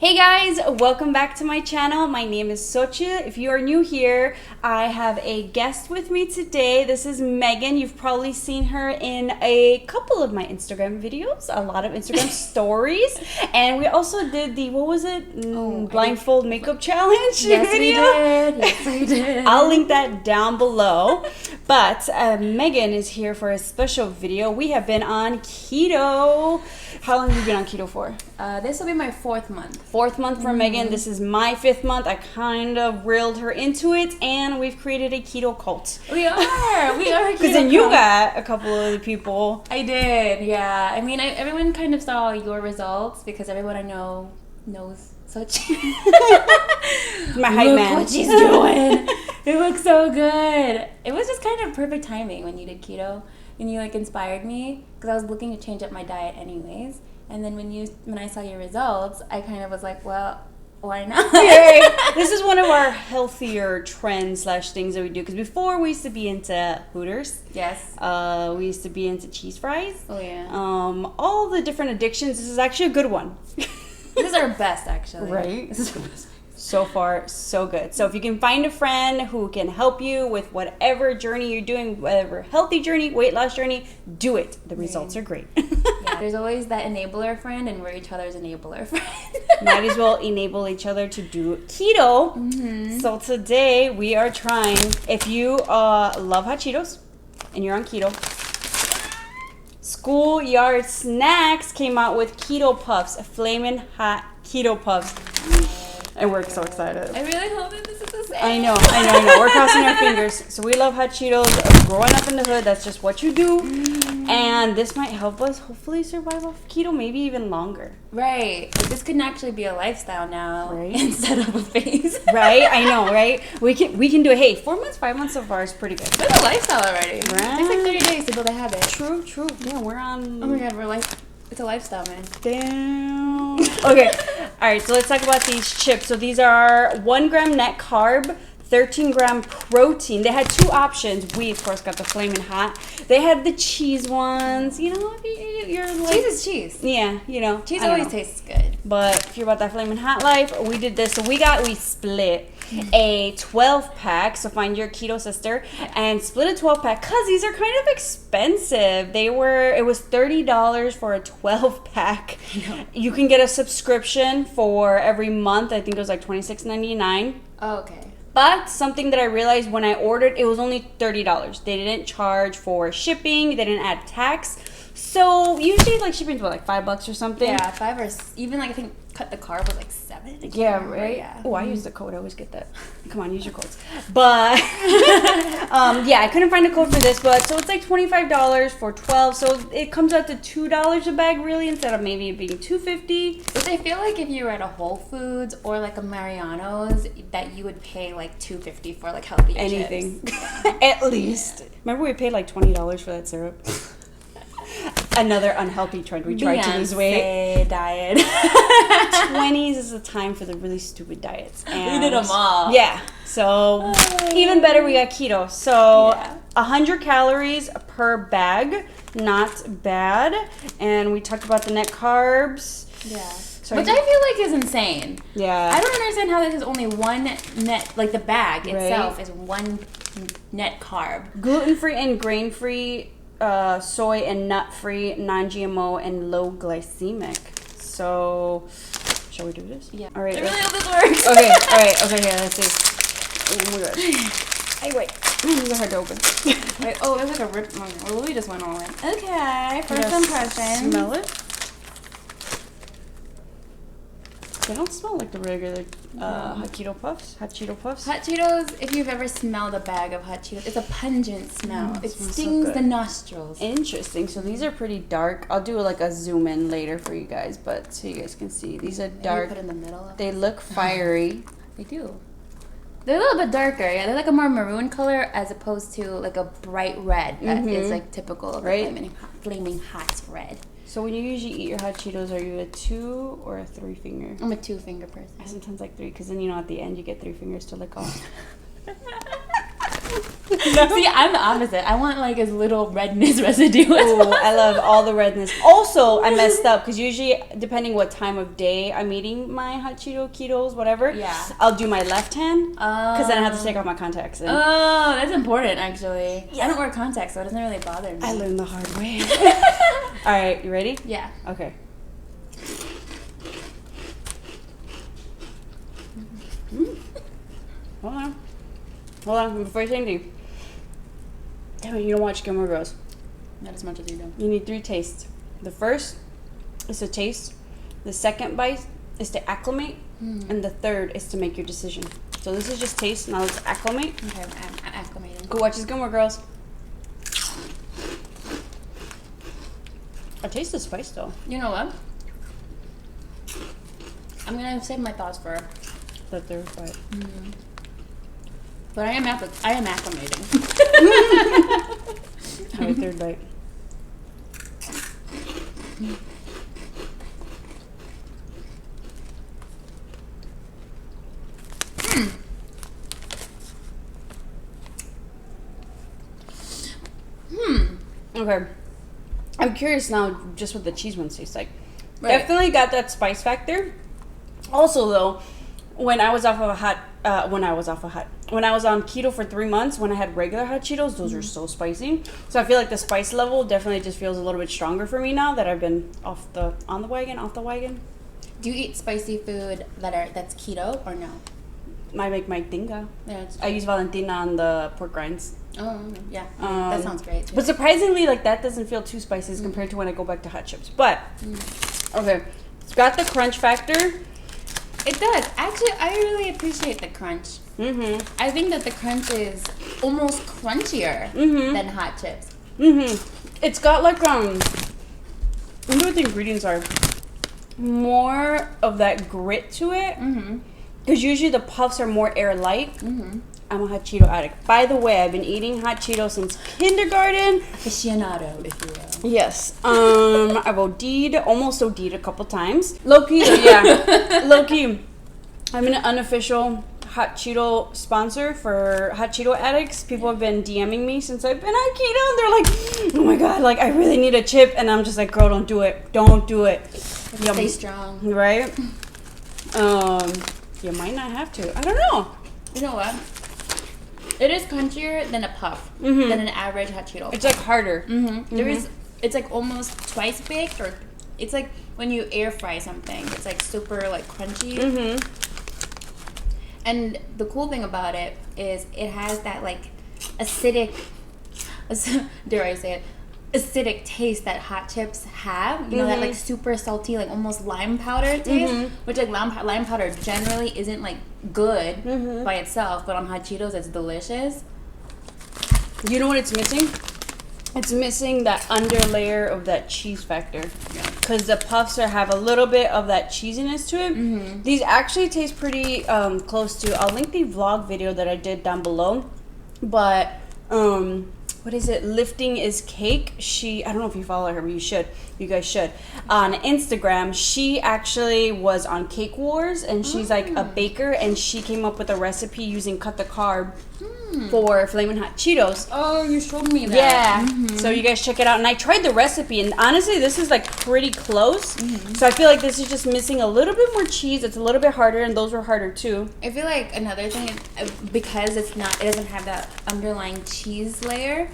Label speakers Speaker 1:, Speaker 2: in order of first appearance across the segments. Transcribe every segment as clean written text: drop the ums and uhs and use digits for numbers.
Speaker 1: Hey guys, welcome back to my channel. My name is Xochitl. If you are new here, I have a guest with me today. This is Megan. You've probably seen her in a couple of my Instagram videos, a lot of Instagram stories. And we also did the, what was it? Blindfold makeup challenge
Speaker 2: Yes,
Speaker 1: video.
Speaker 2: we did. Yes, we did.
Speaker 1: I'll link that down below. But Megan is here for a special video. We have been on keto. How long have you been on keto for?
Speaker 2: This will be my 4th month.
Speaker 1: 4th month for Megan. This is my 5th month. I kind of reeled her into it, and we've created a keto cult.
Speaker 2: We are a keto
Speaker 1: Because then you
Speaker 2: cult.
Speaker 1: got a couple of other people.
Speaker 2: I did, yeah. I mean, everyone kind of saw your results because everyone I know knows Xochitl.
Speaker 1: My hype
Speaker 2: Look
Speaker 1: man.
Speaker 2: what she's doing. It looks so good. It was just kind of perfect timing when you did keto, and you like inspired me because I was looking to change up my diet anyways. And then when I saw your results, I kind of was like, well, why not?
Speaker 1: This is one of our healthier trends / things that we do. Because before we used to be into Hooters.
Speaker 2: Yes.
Speaker 1: We used to be into cheese fries.
Speaker 2: Oh yeah.
Speaker 1: All the different addictions. This is actually a good one.
Speaker 2: This is our best, actually.
Speaker 1: Right?
Speaker 2: This is our best.
Speaker 1: So far, so good. So if you can find a friend who can help you with whatever journey you're doing, whatever healthy journey, weight loss journey, do it. The results are great.
Speaker 2: Yeah, there's always that enabler friend, and we're each other's enabler friend.
Speaker 1: Might as well enable each other to do keto. So today we are trying, if you love hot Cheetos and you're on keto, Schoolyard Snacks came out with Keto Puffs, Flamin' Hot Keto Puffs. And we're so excited.
Speaker 2: I really hope that this is the same.
Speaker 1: I know. We're crossing our fingers. So we love hot Cheetos. Growing up in the hood, that's just what you do. And this might help us hopefully survive off keto, maybe even longer.
Speaker 2: Right. This could actually be a lifestyle now,
Speaker 1: Right.
Speaker 2: instead of a phase.
Speaker 1: Right? I know, right? We can do it. Hey, 4 months, 5 months so far is pretty good.
Speaker 2: It's a lifestyle already.
Speaker 1: Right.
Speaker 2: It's like 30 days to build a habit.
Speaker 1: True. Yeah, we're on.
Speaker 2: Oh my god, it's a lifestyle, man.
Speaker 1: Damn. Okay. All right. So let's talk about these chips. So these are 1 gram net carb, 13 gram protein. They had 2 options. We of course got the Flamin' Hot. They had the cheese ones. You know, if you're like,
Speaker 2: Cheese is cheese.
Speaker 1: yeah, you know,
Speaker 2: Cheese
Speaker 1: I don't
Speaker 2: always
Speaker 1: know.
Speaker 2: tastes good.
Speaker 1: But if you're about that Flamin' Hot life, we did this. So we split a 12 pack. So find your keto sister and split a 12 pack because these are kind of expensive. It was $30 for a 12 pack. You can get a subscription for every month. I think it was like $26.99.
Speaker 2: Oh, okay.
Speaker 1: But something that I realized when I ordered, it was only $30. They didn't charge for shipping. They didn't add tax. So usually like shipping's what, like $5 or something?
Speaker 2: Yeah, 5 or even like I think cut the carb was like 7. I can't
Speaker 1: Yeah,
Speaker 2: remember.
Speaker 1: right?
Speaker 2: Yeah.
Speaker 1: Oh, I use the code. I always get that. Come on, use your codes. But, yeah, I couldn't find a code for this. But, so it's like $25 for 12. So it comes out to $2 a bag, really, instead of maybe it being $2.50.
Speaker 2: But I feel like if you were at a Whole Foods or like a Mariano's, that you would pay like $2.50 for like healthy
Speaker 1: Anything.
Speaker 2: chips.
Speaker 1: At least. Remember we paid like $20 for that syrup? Another unhealthy trend. We tried to lose weight.
Speaker 2: Beyonce diet.
Speaker 1: 20s is the time for the really stupid diets. And
Speaker 2: We did them all.
Speaker 1: Yeah. So even better, we got keto. So
Speaker 2: Yeah.
Speaker 1: 100 calories per bag, not bad. And we talked about the net carbs.
Speaker 2: Yeah.
Speaker 1: Sorry.
Speaker 2: Which I feel like is insane.
Speaker 1: Yeah.
Speaker 2: I don't understand how this is only one net, like the bag
Speaker 1: Right.
Speaker 2: itself is one net carb.
Speaker 1: Gluten-free and grain-free, soy and nut-free, non-GMO, and low glycemic. So, shall we do this?
Speaker 2: Yeah.
Speaker 1: All right.
Speaker 2: I really hope this works.
Speaker 1: Okay. All right. Okay. Here. Let's see. Oh my gosh. Hey, wait. These are hard to open.
Speaker 2: Wait, oh, it was like a rip. Well, we just went all in. Okay. First
Speaker 1: Just
Speaker 2: impression.
Speaker 1: Smell it. They don't smell like the regular hot Cheeto Puffs. Hot Cheeto Puffs.
Speaker 2: Hot Cheetos, if you've ever smelled a bag of Hot Cheetos, it's a pungent smell. It
Speaker 1: smells so
Speaker 2: stings
Speaker 1: good.
Speaker 2: the nostrils.
Speaker 1: Interesting. So these are pretty dark. I'll do like a zoom in later for you guys, but so you guys can see. These are
Speaker 2: Maybe
Speaker 1: dark.
Speaker 2: put in the middle of
Speaker 1: They look fiery.
Speaker 2: They do. They're a little bit darker, yeah. They're like a more maroon color as opposed to like a bright red that is like typical of
Speaker 1: Right.
Speaker 2: a flaming hot red.
Speaker 1: So when you usually eat your hot Cheetos, are you a 2 or a 3 finger?
Speaker 2: I'm a 2-finger person.
Speaker 1: I sometimes like 3 because then you know at the end you get 3 fingers to lick off.
Speaker 2: See, I'm the opposite. I want like as little redness residue as
Speaker 1: Ooh,
Speaker 2: possible.
Speaker 1: I love all the redness. Also, I messed up because usually, depending what time of day I'm eating my hot Cheetos, whatever, I'll do my left hand because then I have to take off my contacts. And
Speaker 2: Oh, that's important actually. Yeah. I don't wear contacts, so it doesn't really bother me.
Speaker 1: I learned the hard way. All right, you ready?
Speaker 2: Yeah.
Speaker 1: Okay. Hold on. Before you say anything. Damn it, you don't watch Gilmore Girls.
Speaker 2: Not as much as you do.
Speaker 1: You need 3 tastes. The first is to taste. The second bite is to acclimate. And the third is to make your decision. So this is just taste. Now let's acclimate.
Speaker 2: Okay, I'm acclimating.
Speaker 1: Go watch this Gilmore Girls. I taste the spice though.
Speaker 2: You know what? I'm gonna save my thoughts for
Speaker 1: The third bite.
Speaker 2: But I am acclimating.
Speaker 1: All right, third bite. Okay. I'm curious now just what the cheese ones taste like.
Speaker 2: Right.
Speaker 1: Definitely got that spice factor. Also though, when I was on keto for 3 months, when I had regular hot Cheetos, those are so spicy. So I feel like the spice level definitely just feels a little bit stronger for me now that I've been off the wagon.
Speaker 2: Do you eat spicy food that's keto or no?
Speaker 1: I make my tinga.
Speaker 2: Yeah, it's
Speaker 1: I use Valentina on the pork rinds.
Speaker 2: Oh, yeah. That sounds great. Too.
Speaker 1: But surprisingly, like that doesn't feel too spicy as compared to when I go back to hot chips. But okay, it's got the crunch factor.
Speaker 2: It does. Actually, I really appreciate the crunch. I think that the crunch is almost crunchier than hot chips.
Speaker 1: It's got like I wonder what the ingredients are. More of that grit to it. Because usually the puffs are more air light. I'm a hot Cheeto addict. By the way, I've been eating hot Cheetos since kindergarten.
Speaker 2: Aficionado, if you will.
Speaker 1: Yes. I've almost OD'd a couple times. Low-key, I'm an unofficial hot Cheeto sponsor for hot Cheeto addicts. People have been DMing me since I've been on keto. They're like, oh my God, like I really need a chip. And I'm just like, girl, don't do it. Don't do it.
Speaker 2: Stay strong.
Speaker 1: Right? You might not have to. I don't know.
Speaker 2: You know what? It is crunchier than a puff, than an average hot Cheeto.
Speaker 1: It's like harder.
Speaker 2: It's like almost twice baked, or it's like when you air fry something. It's like super like crunchy. And the cool thing about it is it has that like acidic, dare I say it, acidic taste that hot chips have. You know, that like super salty, like almost lime powder taste, which like lime powder generally isn't like good by itself, but on hot Cheetos it's delicious.
Speaker 1: You know what it's missing? It's missing that under layer of that cheese factor. Because the puffs have a little bit of that cheesiness to it. These actually taste pretty close to, I'll link the vlog video that I did down below. But, what is it? Lifting is Cake. I don't know if you follow her, but you should. You guys should. On Instagram, she actually was on Cake Wars, and she's like a baker, and she came up with a recipe using cut the carb for Flamin' Hot Cheetos.
Speaker 2: Oh, you showed me that.
Speaker 1: Yeah. So you guys check it out. And I tried the recipe, and honestly, this is like pretty close. So I feel like this is just missing a little bit more cheese. It's a little bit harder, and those were harder too.
Speaker 2: I feel like another thing is because it doesn't have that underlying cheese layer.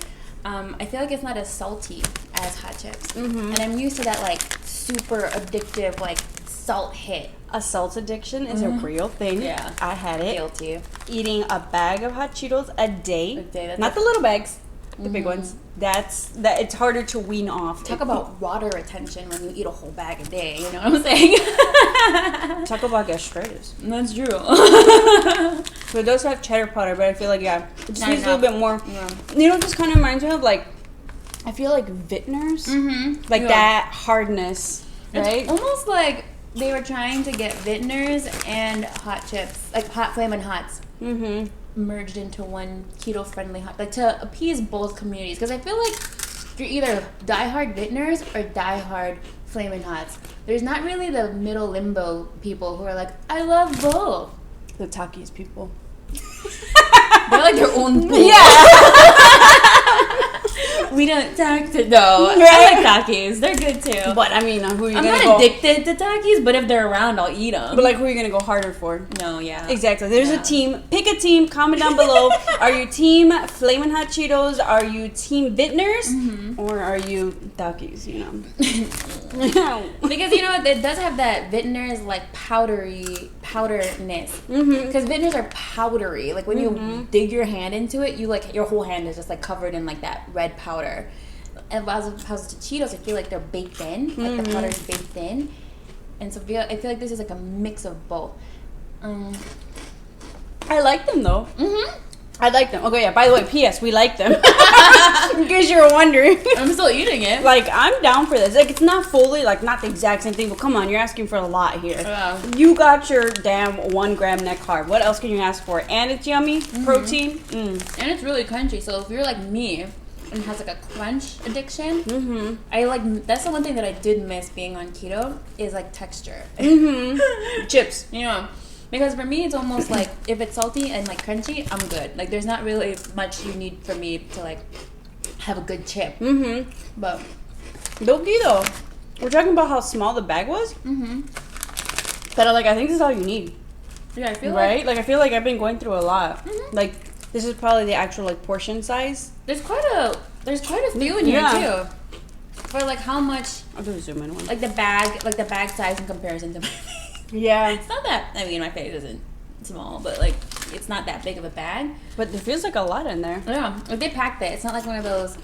Speaker 2: I feel like it's not as salty as hot chips, and I'm used to that like super addictive like salt hit.
Speaker 1: A salt addiction is a real thing.
Speaker 2: Yeah.
Speaker 1: I had it.
Speaker 2: Guilty.
Speaker 1: Eating a bag of hot Cheetos a day.
Speaker 2: That's
Speaker 1: Not the little bags, the big ones. It's harder to wean off.
Speaker 2: Talk about water retention when you eat a whole bag a day. You know what I'm saying?
Speaker 1: Talk about gastritis.
Speaker 2: That's true.
Speaker 1: So it does have cheddar powder, but I feel like it just
Speaker 2: Not
Speaker 1: needs a little bit more.
Speaker 2: Yeah.
Speaker 1: You know, it just kind of reminds me of like, I feel like Vintners, like that hardness, right?
Speaker 2: It's almost like they were trying to get Vintners and hot chips, like hot Flamin' Hots, merged into one keto-friendly hot, like to appease both communities. Because I feel like you're either diehard Vintners or diehard Flamin' Hots. There's not really the middle limbo people who are like, I love both.
Speaker 1: The Takis people.
Speaker 2: They're like their own pool.
Speaker 1: Yeah.
Speaker 2: We don't talk to no.
Speaker 1: Right?
Speaker 2: I like Takis. They're good too.
Speaker 1: But I mean, who are you
Speaker 2: I'm
Speaker 1: gonna
Speaker 2: not
Speaker 1: go?
Speaker 2: addicted to Takis, but if they're around, I'll eat them.
Speaker 1: But like, who are you gonna go harder for?
Speaker 2: No, yeah.
Speaker 1: Exactly. There's a team. Pick a team. Comment down below. Are you team Flamin' Hot Cheetos? Are you team Vintners? Or are you Takis? You know.
Speaker 2: Because you know what, it does have that Vintners like powderness. Because Vintners are powdery. Like when you dig your hand into it, you like your whole hand is just like covered in like that red powder. And as opposed to Cheetos, I feel like they're baked in. Like the powder is baked in. And so I feel like this is like a mix of both.
Speaker 1: I like them though. I like them. Okay, yeah. By the way, P.S. We like them. In case you were wondering.
Speaker 2: I'm still eating it.
Speaker 1: Like, I'm down for this. Like, it's not fully, like, not the exact same thing, but come on, you're asking for a lot here. You got your damn 1 gram net carb. What else can you ask for? And it's yummy. Protein.
Speaker 2: And it's really crunchy. So if you're like me and has like a crunch addiction, I like, that's the one thing that I did miss being on keto is like texture.
Speaker 1: Chips.
Speaker 2: You know. Because for me, it's almost like if it's salty and like crunchy, I'm good. Like there's not really much you need for me to like have a good chip. But
Speaker 1: Low-key though, we're talking about how small the bag was. But like, I think this is all you need.
Speaker 2: Yeah, I feel
Speaker 1: right. Like I feel like I've been going through a lot. Like this is probably the actual like portion size.
Speaker 2: There's quite a few in here too. For like how much?
Speaker 1: I'll do a zoom in one.
Speaker 2: Like the bag size in comparison to.
Speaker 1: Yeah.
Speaker 2: It's not that, I mean, my face isn't small, but like, it's not that big of a bag.
Speaker 1: But there feels like a lot in there.
Speaker 2: Yeah, if they packed it, it's not like one of those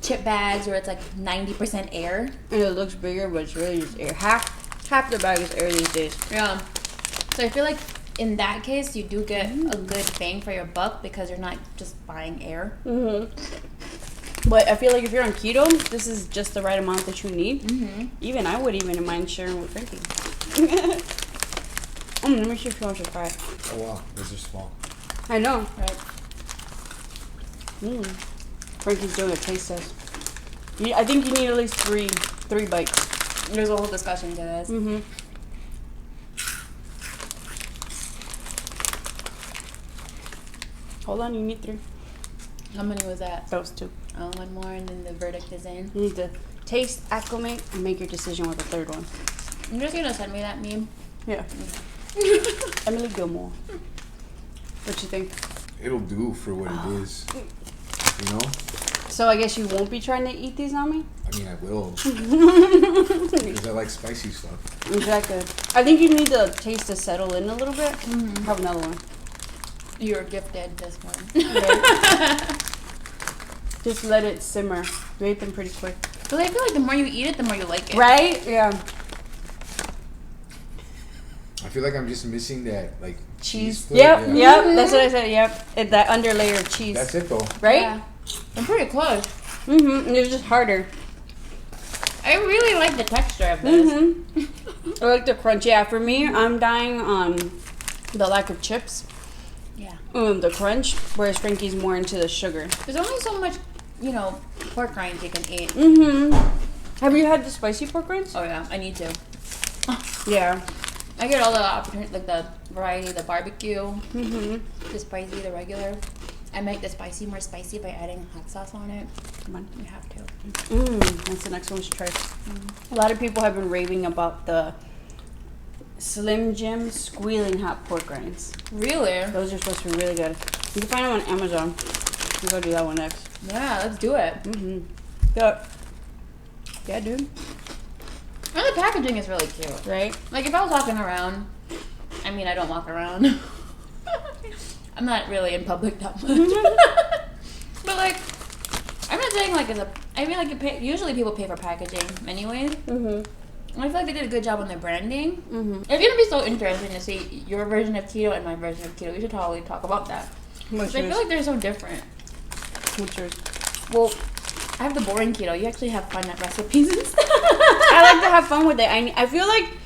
Speaker 2: chip bags where it's like 90% air.
Speaker 1: And it looks bigger, but it's really just air. Half the bag is air these days.
Speaker 2: Yeah. So I feel like in that case, you do get a good bang for your buck because you're not just buying air.
Speaker 1: But I feel like if you're on keto, this is just the right amount that you need. Even I wouldn't even mind sharing with Frankie. Let me see if you want to try it.
Speaker 3: Oh wow, those are small.
Speaker 1: I know.
Speaker 2: Right.
Speaker 1: Frankie's doing a taste test. I think you need at least three bites.
Speaker 2: There's a whole discussion to this.
Speaker 1: Hold on, you need 3.
Speaker 2: How many was that?
Speaker 1: That was 2.
Speaker 2: Oh, one more and then the verdict is in.
Speaker 1: You need to taste, acclimate, and make your decision with the 3rd one.
Speaker 2: You're just gonna send me that meme?
Speaker 1: Yeah. Emily Gilmore. What you think?
Speaker 3: It'll do for what it is. You know?
Speaker 1: So I guess you won't be trying to eat these on me?
Speaker 3: I mean, I will. Because I like spicy stuff.
Speaker 1: Exactly. I think you need the taste to settle in a little bit. Have another one.
Speaker 2: You're gifted this one.
Speaker 1: Okay. Just let it simmer. You ate them pretty quick.
Speaker 2: But I feel like the more you eat it, the more you like it.
Speaker 1: Right? Yeah.
Speaker 3: I feel like I'm just missing that, like, cheese flake.
Speaker 1: Yep,
Speaker 3: Yeah.
Speaker 1: yep. That's what I said. Yep. That underlayer of cheese.
Speaker 3: That's it, though.
Speaker 1: Right?
Speaker 2: Yeah. I'm pretty close.
Speaker 1: And it was just harder.
Speaker 2: I really like the texture of this.
Speaker 1: I like the crunch. Yeah, for me, I'm dying on the lack of chips.
Speaker 2: Yeah.
Speaker 1: The crunch, whereas Frankie's more into the sugar.
Speaker 2: There's only so much, you know, pork rinds you can eat.
Speaker 1: Have you had the spicy pork rinds?
Speaker 2: Oh yeah, I need to.
Speaker 1: Yeah.
Speaker 2: I get all the opportunity, like the variety, the barbecue, the spicy, the regular. I make the spicy more spicy by adding hot sauce on it.
Speaker 1: Come on.
Speaker 2: You have to.
Speaker 1: That's the next one we should try. A lot of people have been raving about the Slim Jim squealing hot pork rinds.
Speaker 2: Really?
Speaker 1: Those are supposed to be really good. You can find them on Amazon. We'll go do that one next.
Speaker 2: Yeah, let's do it.
Speaker 1: Yeah, dude.
Speaker 2: And the packaging is really cute.
Speaker 1: Right?
Speaker 2: Like if I was walking around, I mean I don't walk around. I'm not really in public that much. But like, I'm not saying like I mean like usually people pay for packaging anyways. And I feel like they did a good job on their branding. It's gonna be so interesting to see your version of keto and my version of keto. We should totally talk about that.
Speaker 1: What's
Speaker 2: I
Speaker 1: yours?
Speaker 2: feel like they're so different.
Speaker 1: What's yours?
Speaker 2: Well, I have the boring keto. You actually have fun at recipes and stuff.
Speaker 1: I like to have fun with it. I feel like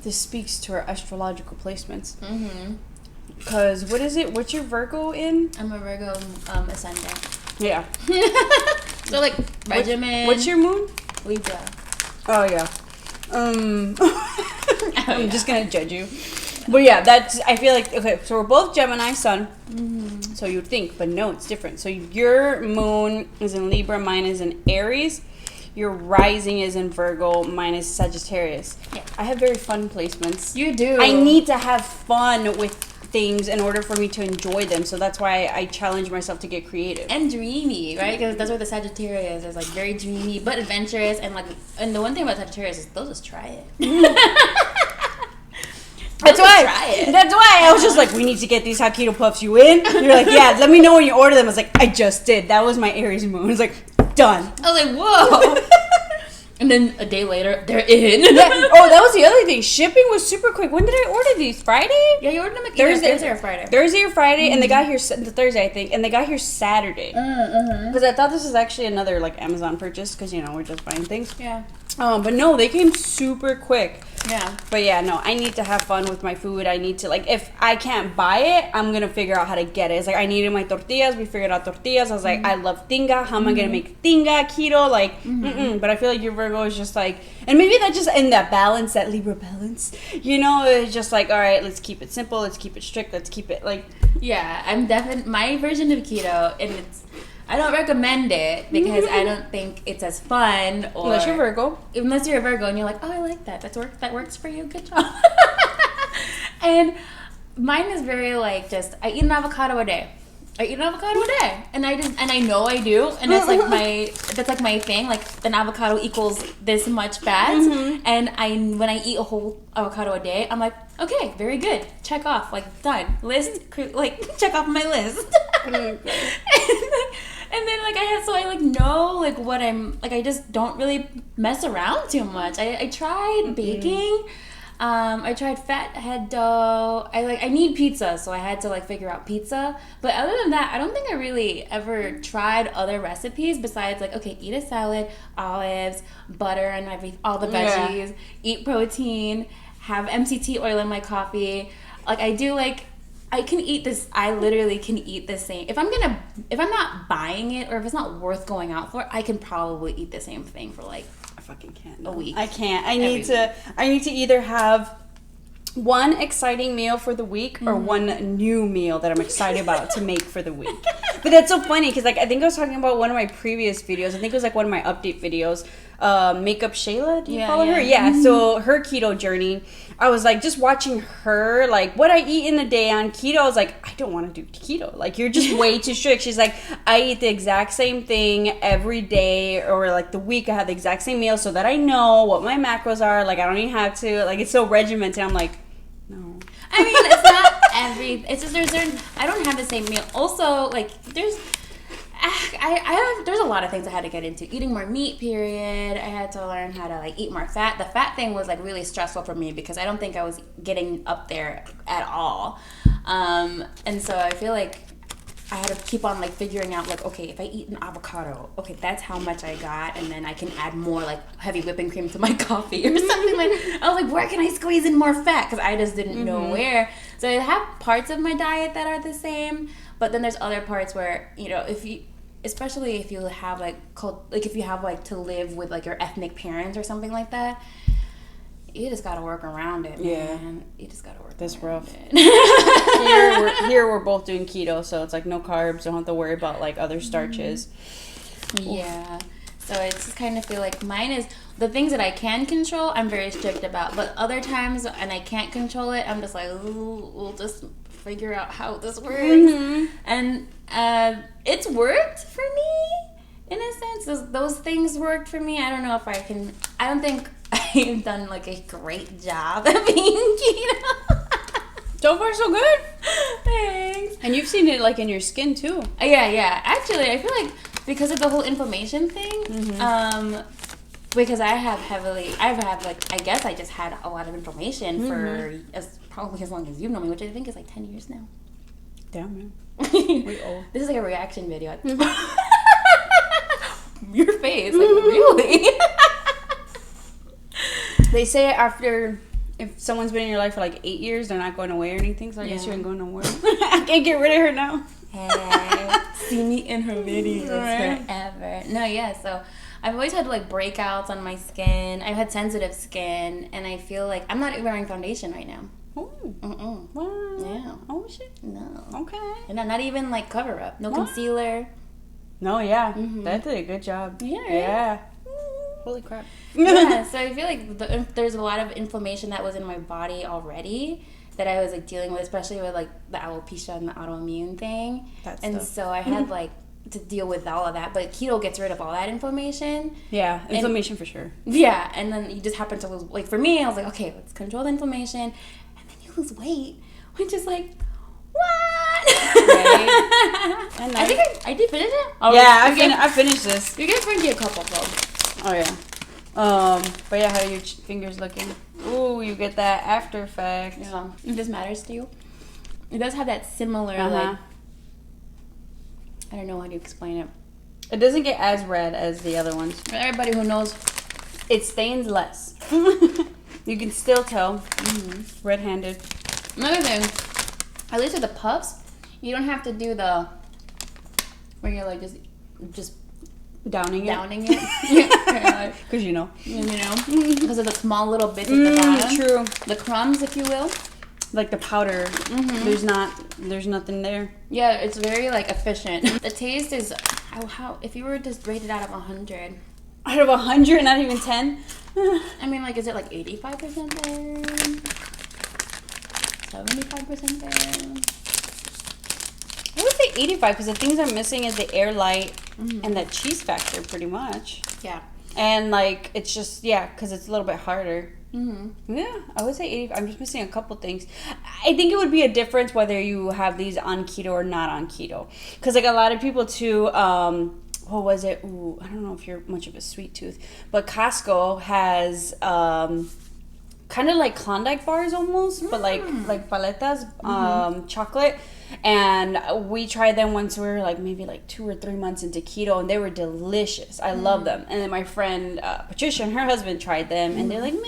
Speaker 1: this speaks to our astrological placements. Because what is it? What's your Virgo in?
Speaker 2: I'm a Virgo ascendant.
Speaker 1: Yeah.
Speaker 2: So like regimen.
Speaker 1: What's your moon?
Speaker 2: Libra.
Speaker 1: Oh yeah. I'm just gonna judge you. But yeah, that's, I feel like, okay, so we're both Gemini sun. So you'd think, but no, it's different. So your moon is in Libra, mine is in Aries. Your rising is in Virgo, mine is Sagittarius.
Speaker 2: Yeah.
Speaker 1: I have very fun placements.
Speaker 2: You do.
Speaker 1: I need to have fun with things in order for me to enjoy them. So that's why I challenge myself to get creative.
Speaker 2: And dreamy, right? Because that's what the Sagittarius is, like very dreamy, but adventurous. And the one thing about Sagittarius is they'll just try it.
Speaker 1: That's why I was just like, we need to get these hot keto puffs. You in? You're like, yeah, let me know when you order them. I was like, I just did. That was my Aries moon. I was like, done.
Speaker 2: I was like, whoa. And then a day later, they're in.
Speaker 1: Yeah. Oh, that was the other thing. Shipping was super quick. When did I order these? Friday?
Speaker 2: Yeah, you ordered them like
Speaker 1: Thursday
Speaker 2: or Friday.
Speaker 1: Thursday or Friday, and they got here the Thursday, I think, and they got here Saturday. Because I thought this was actually another like Amazon purchase, because we're just buying things.
Speaker 2: Yeah.
Speaker 1: But no, they came super quick.
Speaker 2: Yeah.
Speaker 1: But yeah, no, I need to have fun with my food. I need to, like, if I can't buy it, I'm going to figure out how to get it. It's like, I needed my tortillas. We figured out tortillas. I was like, I love tinga. How am I going to make tinga, keto? Like, But I feel like your Virgo is just like, and maybe that's just in that balance, that Libra balance. It's just like, all right, let's keep it simple. Let's keep it strict. Let's keep it like.
Speaker 2: Yeah, I'm definitely, my version of keto, and I don't recommend it because I don't think it's as fun. Or
Speaker 1: Unless you're Virgo.
Speaker 2: Unless you're a Virgo and you're like, oh, I like that. That works for you. Good job. And mine is very like just, I eat an avocado a day. And I know I do, and that's like my thing. Like an avocado equals this much fat, and when I eat a whole avocado a day, I'm like, okay, very good, check off, like done, list, like check off my list. And then like I know like what I'm like. I just don't really mess around too much. I tried baking. I tried fathead dough. I need pizza, so I had to like figure out pizza. But other than that, I don't think I really ever tried other recipes besides like, okay, eat a salad, olives, butter, and all the veggies. Eat protein. Have MCT oil in my coffee. Like I do like. I can eat this. I literally can eat the same. If I'm not buying it or if it's not worth going out for, I can probably eat the same thing for like.
Speaker 1: I fucking can't.
Speaker 2: A week.
Speaker 1: I can't. I need to either have one exciting meal for the week or one new meal that I'm excited about to make for the week. But that's so funny because like I think I was talking about one of my previous videos. I think it was like one of my update videos. Makeup Shayla, do you follow her? Yeah. So her keto journey. I was like just watching her, like what I eat in a day on keto. I was like, I don't want to do keto. Like you're just way too strict. She's like, I eat the exact same thing every day or like the week. I have the exact same meal so that I know what my macros are. Like I don't even have to. Like it's so regimented. I'm like, no.
Speaker 2: I mean, it's not it's just there's I don't have the same meal. Also, like there's a lot of things I had to get into. Eating more meat, period. I had to learn how to like eat more fat. The fat thing was like really stressful for me because I don't think I was getting up there at all. And so I feel like I had to keep on like figuring out like, okay, if I eat an avocado, okay, that's how much I got, and then I can add more like heavy whipping cream to my coffee or something like. I was like, where can I squeeze in more fat? Because I just didn't know where. So I have parts of my diet that are the same, but then there's other parts where especially if you have if you have like to live with like your ethnic parents or something like that. You just gotta work around it, man. You just gotta work.
Speaker 1: That's rough. Here we're both doing keto, so it's like no carbs. Don't have to worry about like other starches.
Speaker 2: Yeah. So I just kind of feel like mine is the things that I can control. I'm very strict about, but other times and I can't control it. I'm just like, ooh, we'll just figure out how this works. And it's worked for me in a sense. Those things worked for me. I don't know if I can. I don't think I've done like a great job at being keto.
Speaker 1: So far, so good.
Speaker 2: Thanks.
Speaker 1: And you've seen it like in your skin too.
Speaker 2: Yeah. Actually, I feel like because of the whole inflammation thing, because I guess I just had a lot of inflammation for probably as long as you've known me, which I think is like 10 years now.
Speaker 1: Damn, man. We old.
Speaker 2: This is like a reaction video. Your face, like really.
Speaker 1: They say if someone's been in your life for like 8 years, they're not going away or anything. So I guess you ain't going nowhere. I can't get rid of her now.
Speaker 2: Hey, see me in her videos forever. No, yeah. So I've always had like breakouts on my skin. I've had sensitive skin, and I feel like I'm not wearing foundation right now.
Speaker 1: Oh. Wow.
Speaker 2: Yeah.
Speaker 1: Oh shit.
Speaker 2: No.
Speaker 1: Okay.
Speaker 2: And not even like cover up. No concealer.
Speaker 1: No, yeah. That did a good job.
Speaker 2: Yeah. Right?
Speaker 1: Yeah. Holy crap.
Speaker 2: Yeah. So I feel like there's a lot of inflammation that was in my body already that I was like dealing with, especially with like the alopecia and the autoimmune thing. So I had like to deal with all of that. But keto gets rid of all that inflammation.
Speaker 1: Yeah, inflammation for sure.
Speaker 2: Yeah, and then you just happen to lose. Like for me, I was like, okay, let's control the inflammation, and then you lose weight, which is like, what?
Speaker 1: Right. And
Speaker 2: I think I did finish it.
Speaker 1: Oh, yeah, I finished this.
Speaker 2: You guys bring me a couple though.
Speaker 1: Oh yeah. But yeah, how are your fingers looking? Ooh, you get that after effect.
Speaker 2: Yeah. This matters to you. It does have that similar like. I don't know how to explain it.
Speaker 1: It doesn't get as red as the other ones.
Speaker 2: For everybody who knows,
Speaker 1: it stains less. You can still tell. Red-handed.
Speaker 2: Another thing, at least with the puffs, you don't have to do the where you're like just
Speaker 1: downing
Speaker 2: it.
Speaker 1: Because you know,
Speaker 2: because of the small little bits at the bottom.
Speaker 1: True.
Speaker 2: The crumbs, if you will.
Speaker 1: Like the powder, there's nothing there.
Speaker 2: Yeah, it's very like efficient. The taste is how if you were to rate it out of 100.
Speaker 1: Out of 100, not even 10.
Speaker 2: I mean, like, is it like 85% there? 75% there?
Speaker 1: I would say 85 because the things I'm missing is the air light and that cheese factor, pretty much.
Speaker 2: Yeah.
Speaker 1: And like it's just because it's a little bit harder. Yeah, I would say 80. I'm just missing a couple things. I think it would be a difference whether you have these on keto or not on keto. Because like a lot of people too, what was it? Ooh, I don't know if you're much of a sweet tooth, but Costco has kind of like Klondike bars almost, but like paletas, chocolate. And we tried them once we were like maybe like 2 or 3 months into keto, and they were delicious. I love them. And then my friend Patricia and her husband tried them, and they're like, meh.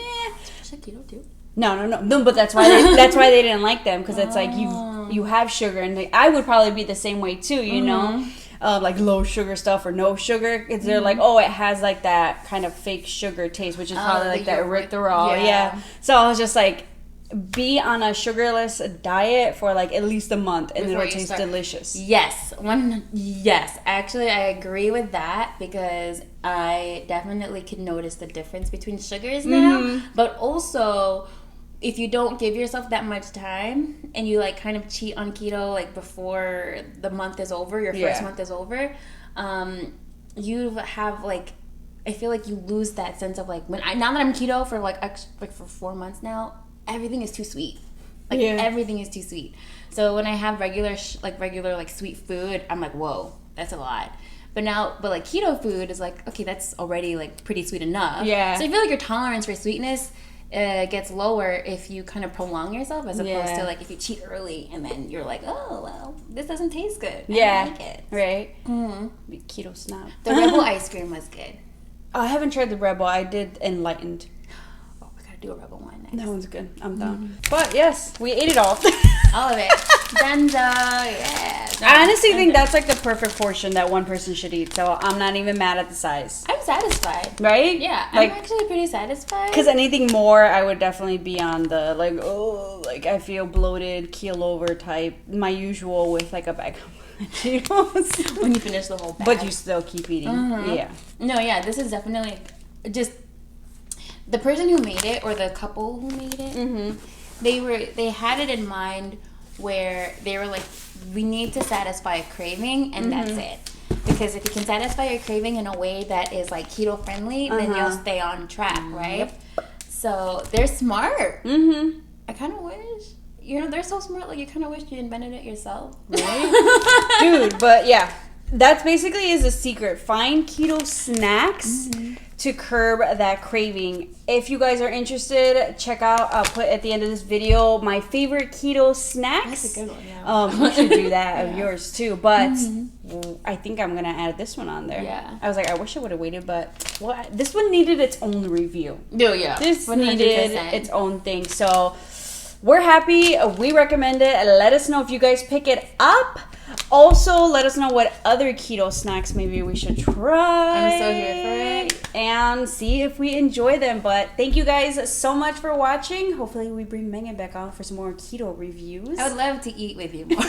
Speaker 2: Is that keto too?
Speaker 1: No. But that's why they didn't like them, because it's like you have sugar, and I would probably be the same way too, you know, like low sugar stuff or no sugar. Because they're like, oh, it has like that kind of fake sugar taste, which is probably like that erythritol. Yeah. So I was just like, be on a sugarless diet for like at least a month, and it'll taste delicious.
Speaker 2: Yes. Actually, I agree with that, because I definitely can notice the difference between sugars now. But also, if you don't give yourself that much time and you like kind of cheat on keto like before the month is over, your first month is over, you have like, I feel like you lose that sense of like, now that I'm keto for for 4 months now, everything is too sweet. Everything is too sweet. So when I have regular sweet food, I'm like, whoa, that's a lot. But like keto food is like, okay, that's already like pretty sweet enough. Yeah. So I feel like your tolerance for sweetness gets lower if you kind of prolong yourself, as opposed to like if you cheat early and then you're like, oh well, this doesn't taste good. I don't like it.
Speaker 1: Right. Keto snob.
Speaker 2: The Rebel ice cream was good.
Speaker 1: Oh, I haven't tried the Rebel. I did Enlightened.
Speaker 2: Do a Rebel one next.
Speaker 1: That one's good. I'm done. But yes, we ate it all.
Speaker 2: All of it. Dunzo, yeah.
Speaker 1: I honestly think that's like the perfect portion that one person should eat. So I'm not even mad at the size.
Speaker 2: I'm satisfied.
Speaker 1: Right?
Speaker 2: Yeah,
Speaker 1: like,
Speaker 2: I'm actually pretty satisfied.
Speaker 1: Because anything more, I would definitely be on the like I feel bloated, keel over type. My usual with like a bag of Cheetos.
Speaker 2: When you finish the whole bag.
Speaker 1: But you still keep eating. Yeah.
Speaker 2: No, yeah, this is definitely just... The person who made it, or the couple who made it, they had it in mind where they were like, we need to satisfy a craving, and that's it. Because if you can satisfy your craving in a way that is like keto friendly, then you'll stay on track, right? So they're smart. I kind of wish, they're so smart. Like you kind of wish you invented it yourself,
Speaker 1: right? Dude, but yeah, that's basically is a secret. Find keto snacks to curb that craving. If you guys are interested, check out, I'll put at the end of this video my favorite keto snacks.
Speaker 2: That's a good one, yeah.
Speaker 1: You should do that of yours too, but I think I'm gonna add this one on there.
Speaker 2: Yeah.
Speaker 1: I was like, I wish I would have waited, but this one needed its own review.
Speaker 2: Oh yeah.
Speaker 1: This 100%. Needed its own thing. So we're happy. We recommend it. Let us know if you guys pick it up. Also, let us know what other keto snacks maybe we should try.
Speaker 2: I'm so here for it.
Speaker 1: and see if we enjoy them. But thank you guys so much for watching. Hopefully we bring Megan back on for some more keto reviews.
Speaker 2: I would love to eat with you more.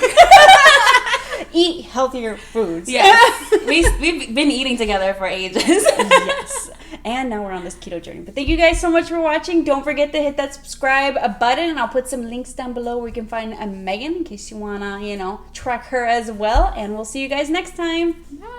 Speaker 1: Eat healthier foods.
Speaker 2: Yes. We've been eating together for ages.
Speaker 1: Yes. And now we're on this keto journey. But thank you guys so much for watching. Don't forget to hit that subscribe button. And I'll put some links down below where you can find Megan in case you want to, track her as well. And we'll see you guys next time.
Speaker 2: Bye.